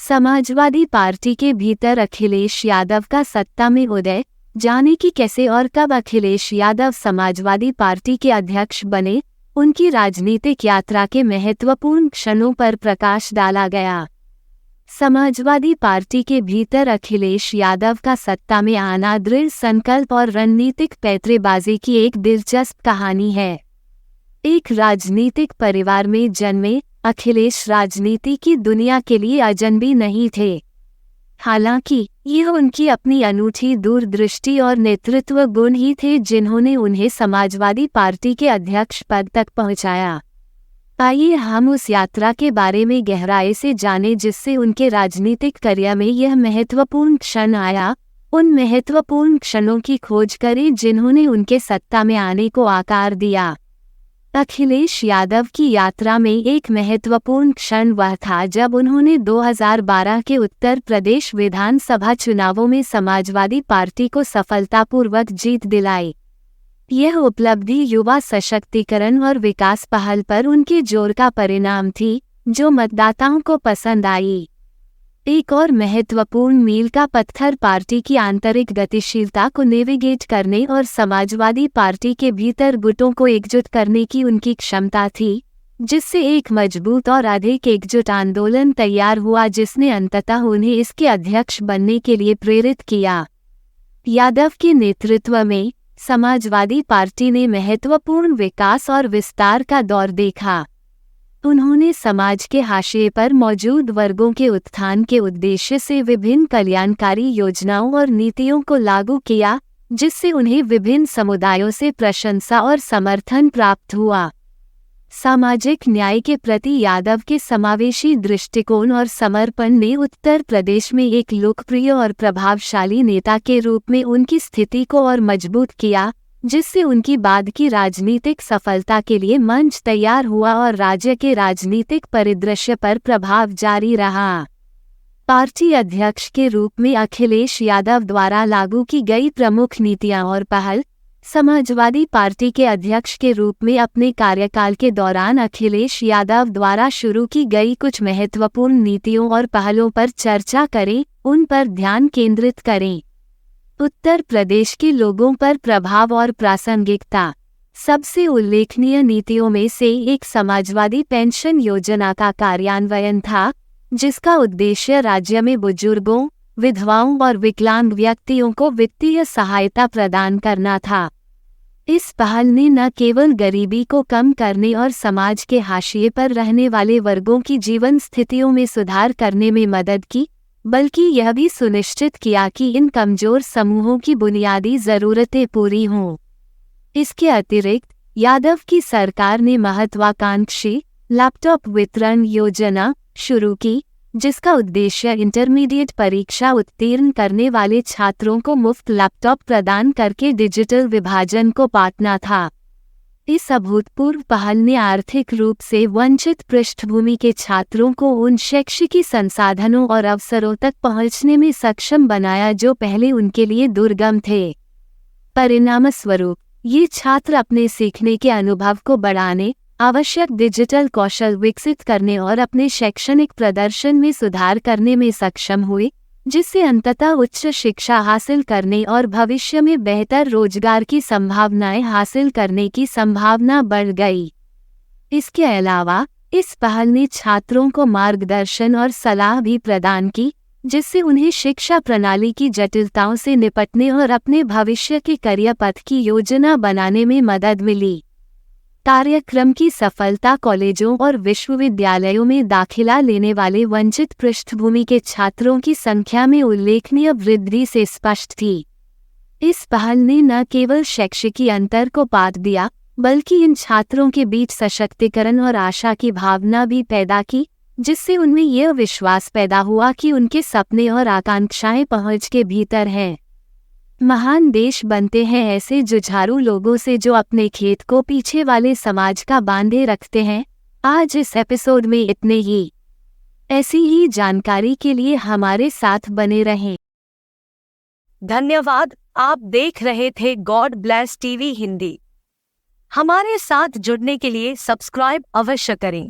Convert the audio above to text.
Samajwadi party के भीतर अखिलेश यादव का सत्ता में उदय, जाने की कैसे और कब अखिलेश यादव समाजवादी पार्टी के अध्यक्ष बने, उनकी राजनीतिक यात्रा के महत्वपूर्ण क्षणों पर प्रकाश डाला गया। समाजवादी पार्टी के भीतर अखिलेश यादव का सत्ता में आना दृढ़ संकल्प और रणनीतिक पैंतरेबाजी की एक दिलचस्प कहानी है। एक राजनीतिक परिवार में जन्मे अखिलेश राजनीति की दुनिया के लिए अजनबी नहीं थे। हालांकि यह उनकी अपनी अनूठी दूरदृष्टि और नेतृत्व गुण ही थे जिन्होंने उन्हें समाजवादी पार्टी के अध्यक्ष पद तक पहुंचाया। आइए हम उस यात्रा के बारे में गहराई से जानें जिससे उनके राजनीतिक करियर में यह महत्वपूर्ण क्षण आया। उन महत्वपूर्ण क्षणों की खोज करें जिन्होंने उनके सत्ता में आने को आकार दिया। अखिलेश यादव की यात्रा में एक महत्वपूर्ण क्षण वह था जब उन्होंने 2012 के उत्तर प्रदेश विधानसभा चुनावों में समाजवादी पार्टी को सफलतापूर्वक जीत दिलाई। यह उपलब्धि युवा सशक्तिकरण और विकास पहल पर उनके जोर का परिणाम थी, जो मतदाताओं को पसंद आई। एक और महत्वपूर्ण मील का पत्थर पार्टी की आंतरिक गतिशीलता को नेविगेट करने और समाजवादी पार्टी के भीतर गुटों को एकजुट करने की उनकी क्षमता थी, जिससे एक मजबूत और अधिक एकजुट आंदोलन तैयार हुआ जिसने अंततः उन्हें इसके अध्यक्ष बनने के लिए प्रेरित किया। यादव के नेतृत्व में समाजवादी पार्टी ने महत्वपूर्ण विकास और विस्तार का दौर देखा। उन्होंने समाज के हाशिए पर मौजूद वर्गों के उत्थान के उद्देश्य से विभिन्न कल्याणकारी योजनाओं और नीतियों को लागू किया, जिससे उन्हें विभिन्न समुदायों से प्रशंसा और समर्थन प्राप्त हुआ। सामाजिक न्याय के प्रति यादव के समावेशी दृष्टिकोण और समर्पण ने उत्तर प्रदेश में एक लोकप्रिय और प्रभावशाली नेता के रूप में उनकी स्थिति को और मजबूत किया, जिससे उनकी बाद की राजनीतिक सफलता के लिए मंच तैयार हुआ और राज्य के राजनीतिक परिदृश्य पर प्रभाव जारी रहा। पार्टी अध्यक्ष के रूप में अखिलेश यादव द्वारा लागू की गई प्रमुख नीतियां और पहल। समाजवादी पार्टी के अध्यक्ष के रूप में अपने कार्यकाल के दौरान अखिलेश यादव द्वारा शुरू की गई कुछ महत्वपूर्ण नीतियों और पहलों पर चर्चा करें, उन पर ध्यान केंद्रित करें। उत्तर प्रदेश के लोगों पर प्रभाव और प्रासंगिकता। सबसे उल्लेखनीय नीतियों में से एक समाजवादी पेंशन योजना का कार्यान्वयन था, जिसका उद्देश्य राज्य में बुजुर्गों, विधवाओं और विकलांग व्यक्तियों को वित्तीय सहायता प्रदान करना था। इस पहल ने न केवल गरीबी को कम करने और समाज के हाशिए पर रहने वाले वर्गों की जीवन स्थितियों में सुधार करने में मदद की, बल्कि यह भी सुनिश्चित किया कि इन कमजोर समूहों की बुनियादी ज़रूरतें पूरी हों। इसके अतिरिक्त यादव की सरकार ने महत्वाकांक्षी लैपटॉप वितरण योजना शुरू की, जिसका उद्देश्य इंटरमीडिएट परीक्षा उत्तीर्ण करने वाले छात्रों को मुफ्त लैपटॉप प्रदान करके डिजिटल विभाजन को पाटना था। इस अभूतपूर्व पहल ने आर्थिक रूप से वंचित पृष्ठभूमि के छात्रों को उन शैक्षिकी संसाधनों और अवसरों तक पहुंचने में सक्षम बनाया जो पहले उनके लिए दुर्गम थे। परिणामस्वरूप ये छात्र अपने सीखने के अनुभव को बढ़ाने, आवश्यक डिजिटल कौशल विकसित करने और अपने शैक्षणिक प्रदर्शन में सुधार करने में सक्षम हुए, जिससे अंततः उच्च शिक्षा हासिल करने और भविष्य में बेहतर रोजगार की संभावनाएं हासिल करने की संभावना बढ़ गई। इसके अलावा इस पहल ने छात्रों को मार्गदर्शन और सलाह भी प्रदान की, जिससे उन्हें शिक्षा प्रणाली की जटिलताओं से निपटने और अपने भविष्य के करियर पथ की योजना बनाने में मदद मिली। कार्यक्रम की सफलता कॉलेजों और विश्वविद्यालयों में दाखिला लेने वाले वंचित पृष्ठभूमि के छात्रों की संख्या में उल्लेखनीय वृद्धि से स्पष्ट थी। इस पहल ने न केवल शैक्षिकी अंतर को पाट दिया, बल्कि इन छात्रों के बीच सशक्तिकरण और आशा की भावना भी पैदा की, जिससे उनमें यह विश्वास पैदा हुआ कि उनके सपने और आकांक्षाएं पहुंच के भीतर हैं। महान देश बनते हैं ऐसे जुझारू लोगों से जो अपने खेत को पीछे वाले समाज का बांधे रखते हैं। आज इस एपिसोड में इतने ही। ऐसी ही जानकारी के लिए हमारे साथ बने रहें। धन्यवाद। आप देख रहे थे गॉड ब्लेस टीवी हिंदी। हमारे साथ जुड़ने के लिए सब्सक्राइब अवश्य करें।